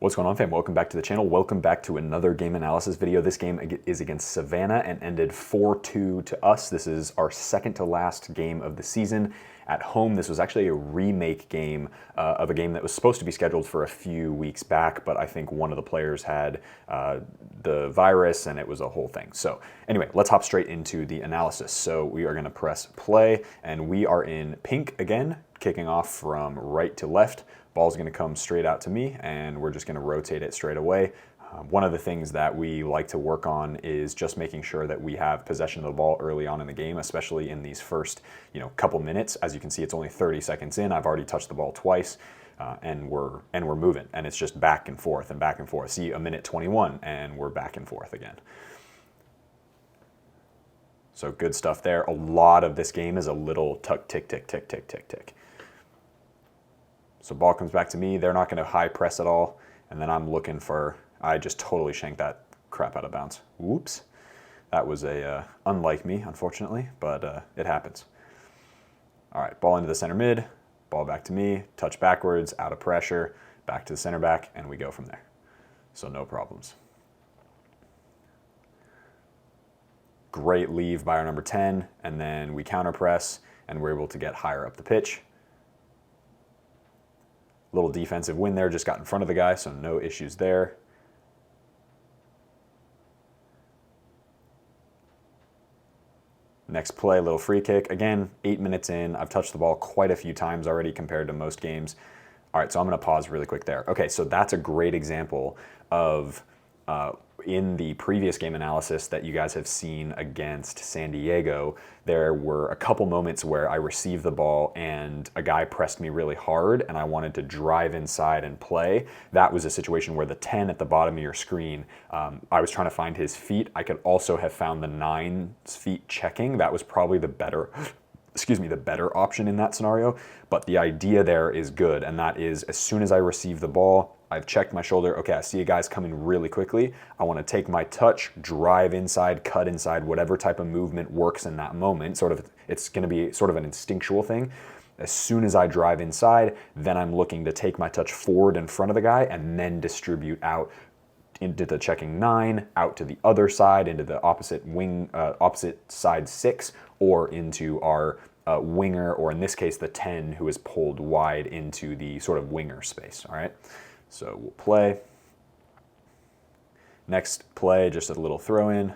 What's going on, fam? Welcome back to the channel. Welcome back to another game analysis video. This game is against Savannah and ended 4-2 to us. This is our second to last game of the season at home. This was actually a remake game of a game that was supposed to be scheduled for a few weeks back, but I think one of the players had the virus and it was a whole thing. So anyway, let's hop straight into the analysis. So we are gonna press play and we are in pink again, kicking off from right to left. Ball's gonna come straight out to me and we're just gonna rotate it straight away. One of the things that we like to work on is just making sure that we have possession of the ball early on in the game, especially in these first couple minutes. As you can see, it's only 30 seconds in. I've already touched the ball twice and we're moving, and it's just back and forth and back and forth. See, a minute 21 and we're back and forth again. So good stuff there. A lot of this game is a little tuck, tick, tick, tick, tick, tick, tick. So ball comes back to me. They're not going to high press at all. And then I'm looking for, I just totally shanked that crap out of bounds. Whoops. That was unlike me, unfortunately, but it happens. All right, ball into the center mid, ball back to me, touch backwards, out of pressure, back to the center back, and we go from there. So no problems. Great leave by our number 10, and then we counter press, and we're able to get higher up the pitch. Little defensive win there, just got in front of the guy, so no issues there. Next play, little free kick. Again, 8 minutes in. I've touched the ball quite a few times already compared to most games. All right, so I'm going to pause really quick there. Okay, so that's a great example of in the previous game analysis that you guys have seen against San Diego, there were a couple moments where I received the ball and a guy pressed me really hard and I wanted to drive inside and play. That was a situation where the 10 at the bottom of your screen, I was trying to find his feet. I could also have found the 9's feet checking. That was probably the better the better option in that scenario, but the idea there is good, and that is as soon as I receive the ball, I've checked my shoulder, okay, I see a guy's coming really quickly, I want to take my touch, drive inside, cut inside, whatever type of movement works in that moment. It's going to be sort of an instinctual thing. As soon as I drive inside, then I'm looking to take my touch forward in front of the guy and then distribute out into the checking 9, out to the other side, into the opposite wing, opposite side 6, or into our winger, or in this case, the 10 who is pulled wide into the sort of winger space, all right? So we'll play. Next play, just a little throw in.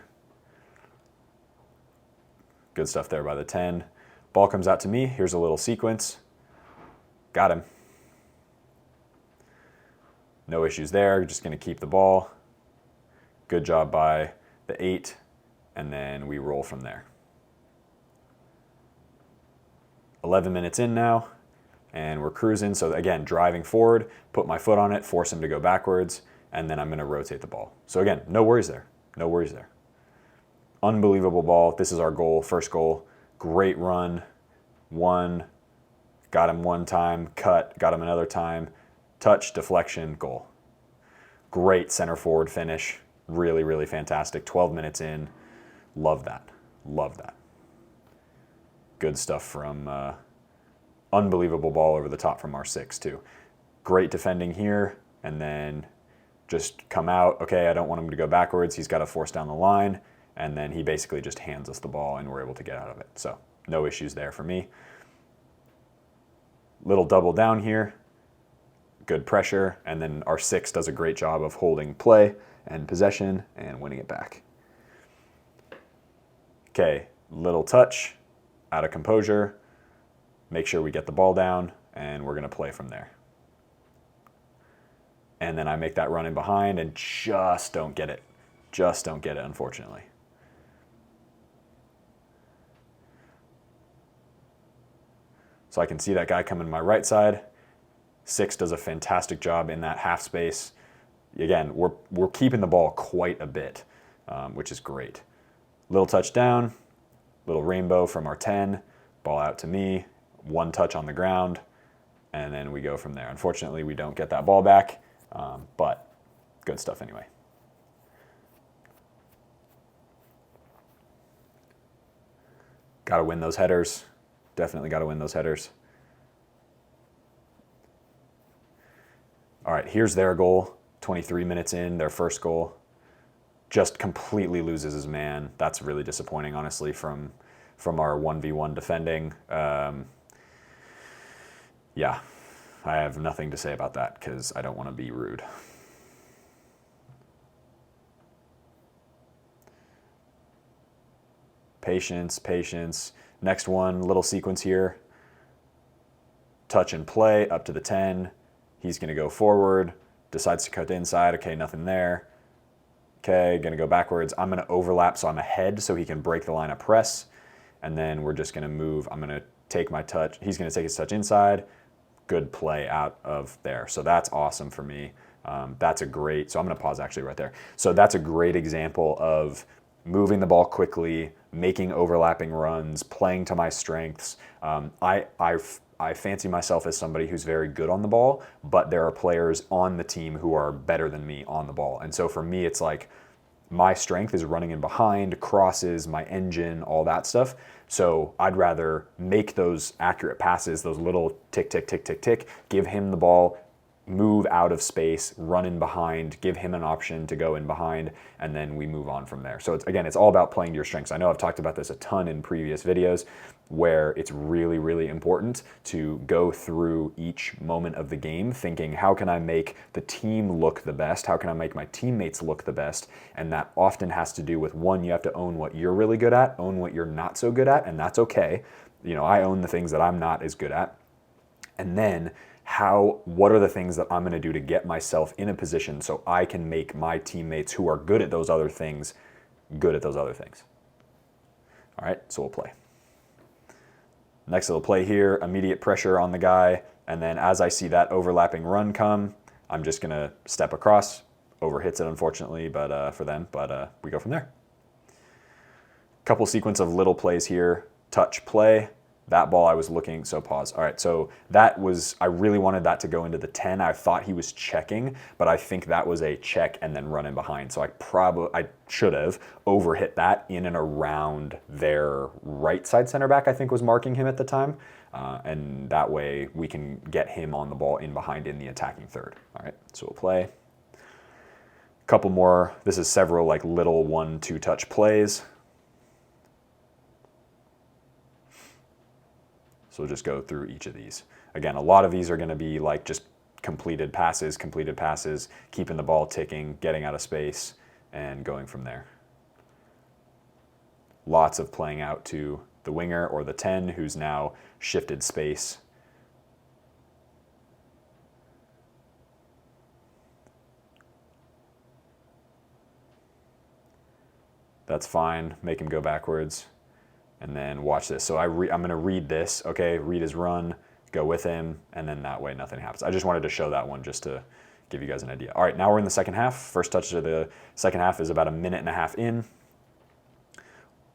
Good stuff there by the 10. Ball comes out to me. Here's a little sequence. Got him. No issues there, just gonna keep the ball. Good job by the 8, and then we roll from there. 11 minutes in now, and we're cruising. So again, driving forward, put my foot on it, force him to go backwards, and then I'm gonna rotate the ball. So again, no worries there, no worries there. Unbelievable ball. This is our goal, first goal. Great run, got him one time, cut, got him another time, touch, deflection, goal. Great center forward finish. Really, really fantastic. 12 minutes in. Love that. Love that. Good stuff from unbelievable ball over the top from our 6 too. Great defending here, and then just come out. Okay, I don't want him to go backwards. He's got to force down the line, and then he basically just hands us the ball and we're able to get out of it. So no issues there for me. Little double down here. Good pressure, and then our 6 does a great job of holding play and possession and winning it back. Okay, little touch, out of composure, make sure we get the ball down, and we're gonna play from there. And then I make that run in behind and just don't get it. Just don't get it, unfortunately. So I can see that guy coming to my right side. 6 does a fantastic job in that half space. Again, we're keeping the ball quite a bit, which is great. Little touchdown, little rainbow from our 10, ball out to me, one touch on the ground, and then we go from there. Unfortunately, we don't get that ball back, but good stuff anyway. Got to win those headers. Definitely got to win those headers. All right, here's their goal. 23 minutes in, their first goal. Just completely loses his man. That's really disappointing, honestly, from our 1v1 defending. Yeah, I have nothing to say about that because I don't want to be rude. Patience, patience. Next one, little sequence here. Touch and play up to the 10. He's going to go forward, decides to cut the inside. Okay, nothing there. Okay, going to go backwards. I'm going to overlap so I'm ahead so he can break the line of press. And then we're just going to move. I'm going to take my touch. He's going to take his touch inside. Good play out of there. So that's awesome for me. That's a great, so I'm going to pause actually right there. So that's a great example of moving the ball quickly, making overlapping runs, playing to my strengths. I fancy myself as somebody who's very good on the ball, but there are players on the team who are better than me on the ball. And so for me, it's like my strength is running in behind, crosses, my engine, all that stuff. So I'd rather make those accurate passes, those little tick, tick, tick, tick, tick, give him the ball, move out of space, run in behind, give him an option to go in behind, and then we move on from there. So it's all about playing to your strengths. I know I've talked about this a ton in previous videos where it's really, really important to go through each moment of the game thinking, how can I make the team look the best? How can I make my teammates look the best? And that often has to do with, one, you have to own what you're really good at, own what you're not so good at, and that's okay. You know, I own the things that I'm not as good at. And then what are the things that I'm going to do to get myself in a position so I can make my teammates who are good at those other things good at those other things. All right, so we'll play. Next little play here, immediate pressure on the guy, and then as I see that overlapping run come, I'm just going to step across. Overhits it, unfortunately, but for them, but we go from there. Couple sequence of little plays here, touch, play. That ball I was looking, so pause. All right, so that was, I really wanted that to go into the 10. I thought he was checking, but I think that was a check and then run in behind. So I should have overhit that in and around their right side center back, I think was marking him at the time. And that way we can get him on the ball in behind in the attacking third. All right, so we'll play. Couple more, this is several like little 1-2 touch plays. So we'll just go through each of these. Again, a lot of these are going to be like just completed passes, keeping the ball ticking, getting out of space, and going from there. Lots of playing out to the winger or the 10 who's now shifted space. That's fine. Make him go backwards. And then watch this. So I'm going to read this, okay? Read his run, go with him, and then that way nothing happens. I just wanted to show that one just to give you guys an idea. All right, now we're in the second half. First touch of the second half is about 1.5 minutes in.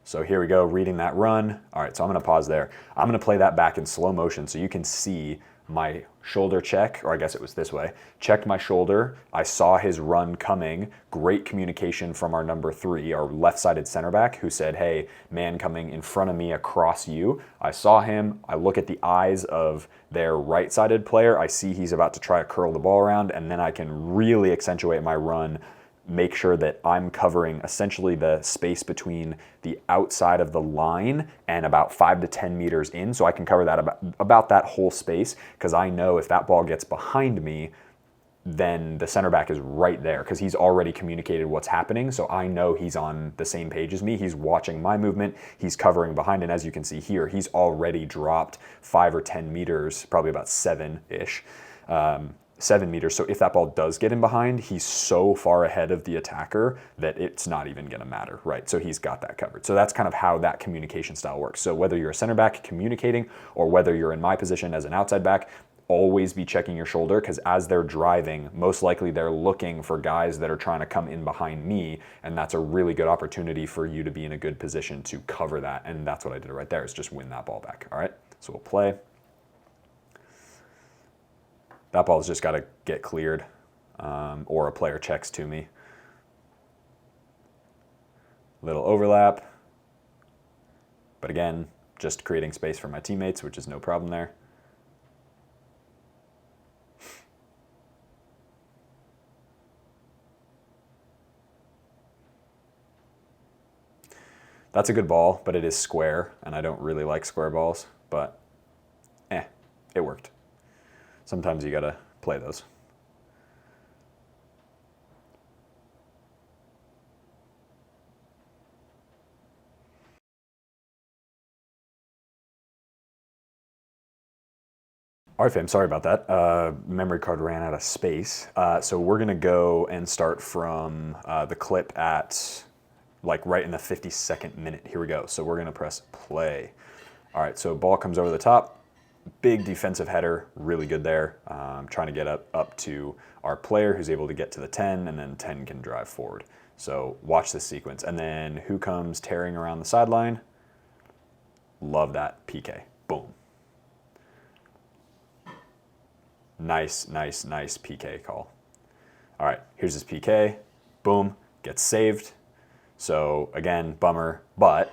So here we go, reading that run. All right, so I'm going to pause there. I'm going to play that back in slow motion so you can see my shoulder check, or I guess it was this way, checked my shoulder. I saw his run coming. Great communication from our number 3, our left-sided center back, who said, hey, man coming in front of me across you. I saw him. I look at the eyes of their right-sided player. I see he's about to try to curl the ball around, and then I can really accentuate my run, make sure that I'm covering essentially the space between the outside of the line and about 5 to 10 meters in. So I can cover that about that whole space, because I know if that ball gets behind me, then the center back is right there because he's already communicated what's happening. So I know he's on the same page as me. He's watching my movement. He's covering behind. And as you can see here, he's already dropped 5 or 10 meters, probably about 7-ish. 7 meters. So if that ball does get in behind, he's so far ahead of the attacker that it's not even going to matter, right? So he's got that covered. So that's kind of how that communication style works. So whether you're a center back communicating or whether you're in my position as an outside back, always be checking your shoulder, because as they're driving, most likely they're looking for guys that are trying to come in behind me, and that's a really good opportunity for you to be in a good position to cover that. And that's what I did right there, is just win that ball back. All right, so we'll play. That ball's just got to get cleared, or a player checks to me. Little overlap. But again, just creating space for my teammates, which is no problem there. That's a good ball, but it is square, and I don't really like square balls, but it worked. Sometimes you gotta play those. All right, fam, sorry about that. Memory card ran out of space. So we're gonna go and start from the clip at like right in the 52nd minute. Here we go. So we're gonna press play. All right, so ball comes over the top. Big defensive header, really good there. Trying to get up to our player who's able to get to the 10, and then 10 can drive forward. So watch this sequence. And then who comes tearing around the sideline? Love that PK. Boom. Nice PK call. All right, here's his PK. Boom, gets saved. So again, bummer, but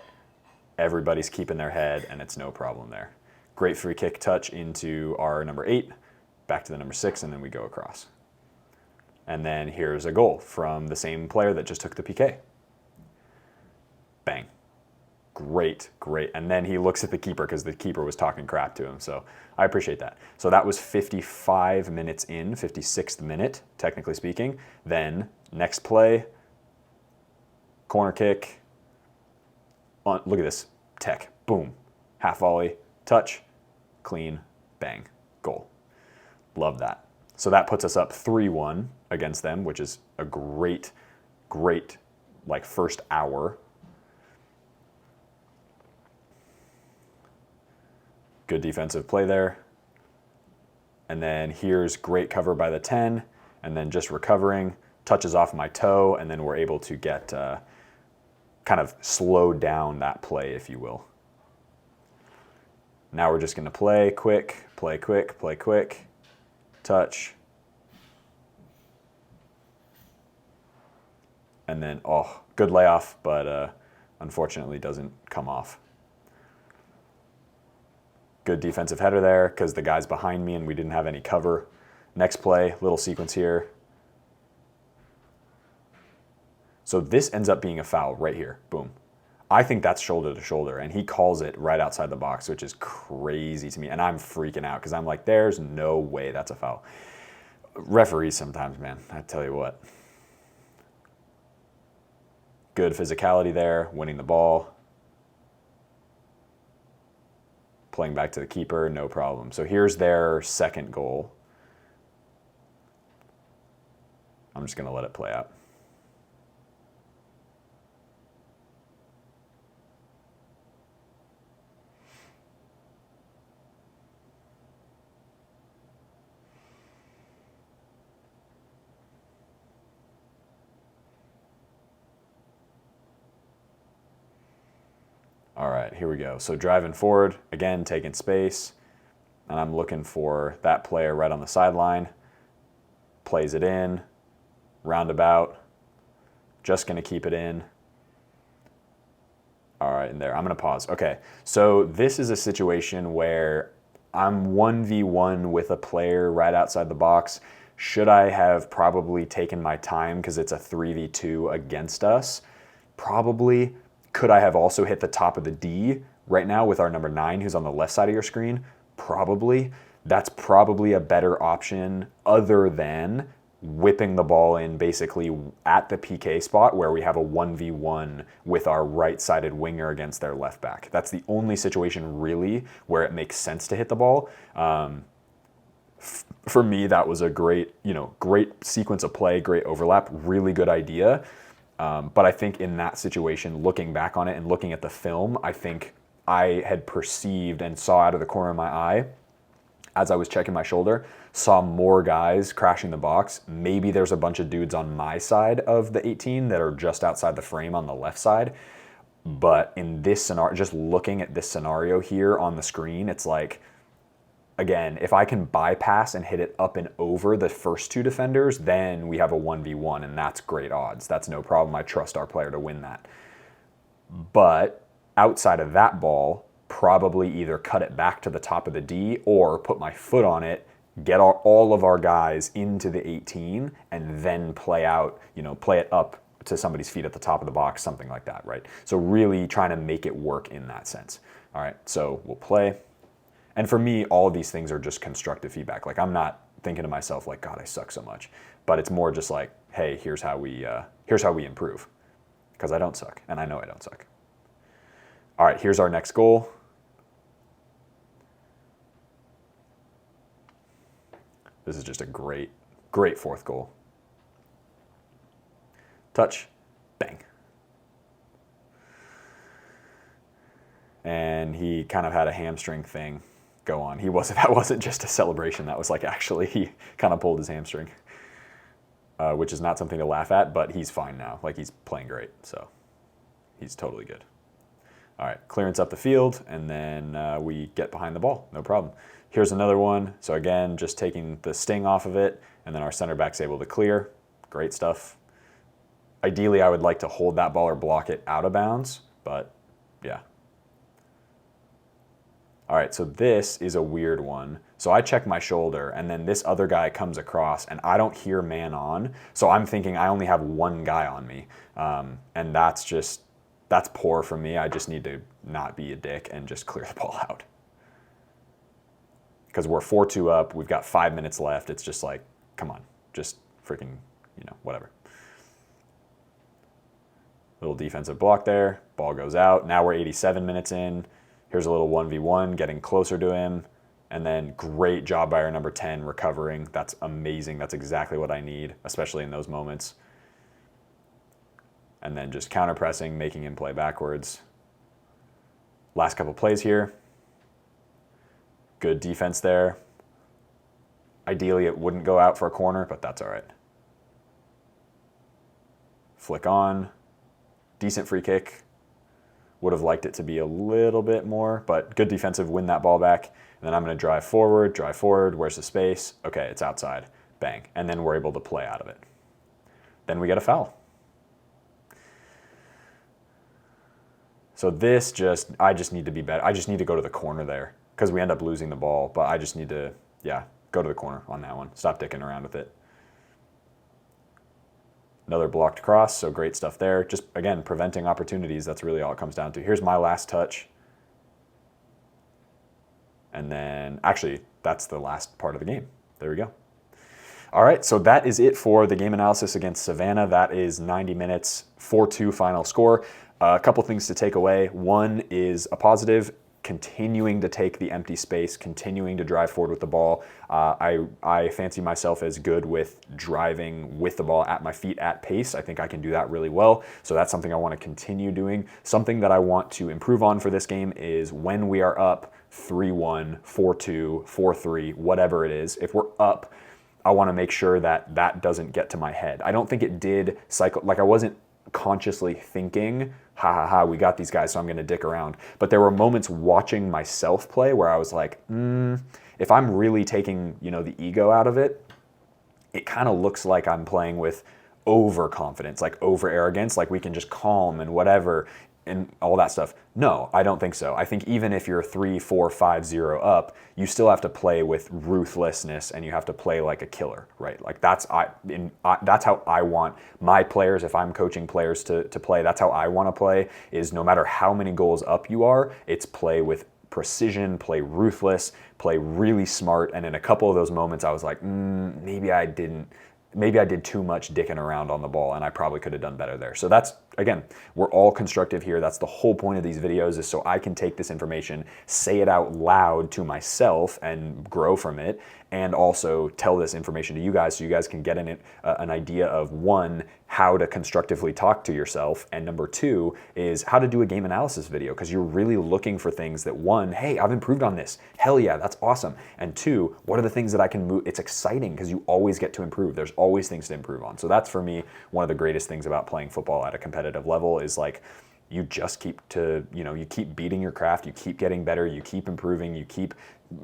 everybody's keeping their head and it's no problem there. Great free kick touch into our number 8, back to the number 6, and then we go across. And then here's a goal from the same player that just took the PK. Bang. Great. And then he looks at the keeper because the keeper was talking crap to him. So I appreciate that. So that was 55 minutes in, 56th minute, technically speaking. Then next play, corner kick. Look at this. Tech. Boom. Half volley. Touch. Clean. Bang. Goal. Love that. So that puts us up 3-1 against them, which is a great like first hour. Good defensive play there. And then here's great cover by the 10, and then just recovering, touches off my toe, and then we're able to get kind of slow down that play, if you will. Now we're just gonna play quick, touch. And then, good layoff, but unfortunately doesn't come off. Good defensive header there because the guy's behind me and we didn't have any cover. Next play, little sequence here. So this ends up being a foul right here. Boom. I think that's shoulder to shoulder, and he calls it right outside the box, which is crazy to me. And I'm freaking out because I'm like, there's no way that's a foul. Referees sometimes, man, I tell you what. Good physicality there, winning the ball. Playing back to the keeper, no problem. So here's their second goal. I'm just gonna let it play out. All right, here we go. So driving forward, again, taking space, and I'm looking for that player right on the sideline. Plays it in, roundabout, just gonna keep it in. All right, and there, I'm gonna pause. Okay, so this is a situation where I'm 1v1 with a player right outside the box. Should I have probably taken my time because it's a 3v2 against us? Probably. Could I have also hit the top of the D right now with our number 9 who's on the left side of your screen? Probably. That's probably a better option other than whipping the ball in basically at the PK spot where we have a 1v1 with our right-sided winger against their left back. That's the only situation really where it makes sense to hit the ball. For me, that was a great sequence of play, great overlap, really good idea. But I think in that situation, looking back on it and looking at the film, I think I had perceived and saw out of the corner of my eye as I was checking my shoulder, saw more guys crashing the box. Maybe there's a bunch of dudes on my side of the 18 that are just outside the frame on the left side. But in this scenario, just looking at this scenario here on the screen, it's like, again, if I can bypass and hit it up and over the first 2 defenders, then we have a 1v1, and that's great odds. That's no problem. I trust our player to win that. But outside of that ball, probably either cut it back to the top of the D or put my foot on it, get all of our guys into the 18, and then play it up to somebody's feet at the top of the box, something like that, right? So really trying to make it work in that sense. All right, so we'll play. And for me, all of these things are just constructive feedback. Like I'm not thinking to myself like, God, I suck so much. But it's more just like, hey, here's how we improve. Because I don't suck, and I know I don't suck. All right, here's our next goal. This is just a great, great fourth goal. Touch, bang. And he kind of had a hamstring thing go on. That wasn't just a celebration. That was like actually he kind of pulled his hamstring, which is not something to laugh at, but he's fine now. Like he's playing great, so he's totally good. All right, clearance up the field, and then we get behind the ball, no problem. Here's another one. So again, just taking the sting off of it, and then our center back's able to clear. Great stuff. Ideally, I would like to hold that ball or block it out of bounds, but yeah. All right, so this is a weird one. So I check my shoulder, and then this other guy comes across, and I don't hear man on. So I'm thinking I only have one guy on me, and that's poor from me. I just need to not be a dick and just clear the ball out. Because we're 4-2 up, we've got 5 minutes left. It's just like, come on, just freaking, whatever. Little defensive block there, ball goes out. Now we're 87 minutes in. Here's a little 1v1, getting closer to him. And then great job by our number 10 recovering. That's amazing. That's exactly what I need, especially in those moments. And then just counter pressing, making him play backwards. Last couple plays here. Good defense there. Ideally, it wouldn't go out for a corner, but that's all right. Flick on. Decent free kick. Would have liked it to be a little bit more, but good defensive, win that ball back. And then I'm going to drive forward. Where's the space? Okay, it's outside. Bang. And then we're able to play out of it. Then we get a foul. So I just need to be better. I just need to go to the corner there because we end up losing the ball, but I just need to, go to the corner on that one. Stop dicking around with it. Another blocked cross, so great stuff there. Just, again, preventing opportunities. That's really all it comes down to. Here's my last touch. And then, actually, that's the last part of the game. There we go. All right, so that is it for the game analysis against Savannah. That is 90 minutes, 4-2 final score. A couple things to take away. One is a positive, continuing to take the empty space, continuing to drive forward with the ball. I fancy myself as good with driving with the ball at my feet at pace. I think I can do that really well. So that's something I want to continue doing. Something that I want to improve on for this game is when we are up 3-1, 4-2, 4-3, whatever it is, if we're up, I want to make sure that that doesn't get to my head. I don't think it did cycle, like I wasn't consciously thinking, we got these guys, so I'm going to dick around. But there were moments watching myself play where I was like, if I'm really taking, the ego out of it, it kind of looks like I'm playing with overconfidence, like over arrogance, like we can just calm and whatever and all that stuff. No, I don't think so. I think even if you're 3-4-5-0 up, you still have to play with ruthlessness and you have to play like a killer, right? Like that's how I want my players, if I'm coaching players to play, that's how I want to play, is no matter how many goals up you are, it's play with precision, play ruthless, play really smart. And in a couple of those moments, I was like, maybe I did too much dicking around on the ball and I probably could have done better there. So that's, again, we're all constructive here. That's the whole point of these videos, is so I can take this information, say it out loud to myself and grow from it, and also tell this information to you guys so you guys can get an idea of, one, how to constructively talk to yourself, and number two is how to do a game analysis video, because you're really looking for things that, one, hey, I've improved on this. Hell yeah, that's awesome. And two, what are the things that I can move? It's exciting because you always get to improve. There's always things to improve on. So that's, for me, one of the greatest things about playing football at a competitive level is like, you just keep you keep beating your craft, you keep getting better, you keep improving, you keep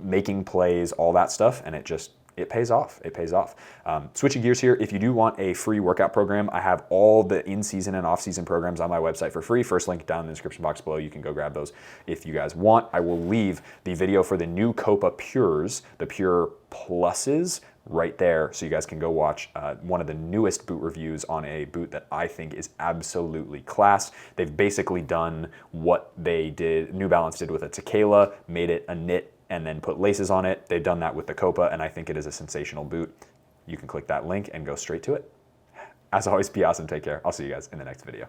making plays, all that stuff, and it pays off. It pays off. Switching gears here, if you do want a free workout program, I have all the in-season and off-season programs on my website for free. First link down in the description box below. You can go grab those if you guys want. I will leave the video for the new Copa Pures, the Pure Pluses, right there, so you guys can go watch one of the newest boot reviews on a boot that I think is absolutely class. They've basically done what New Balance did with a Tequila, made it a knit and then put laces on it. They've done that with the Copa, and I think it is a sensational boot. You can click that link and go straight to it. As always, be awesome, take care. I'll see you guys in the next video.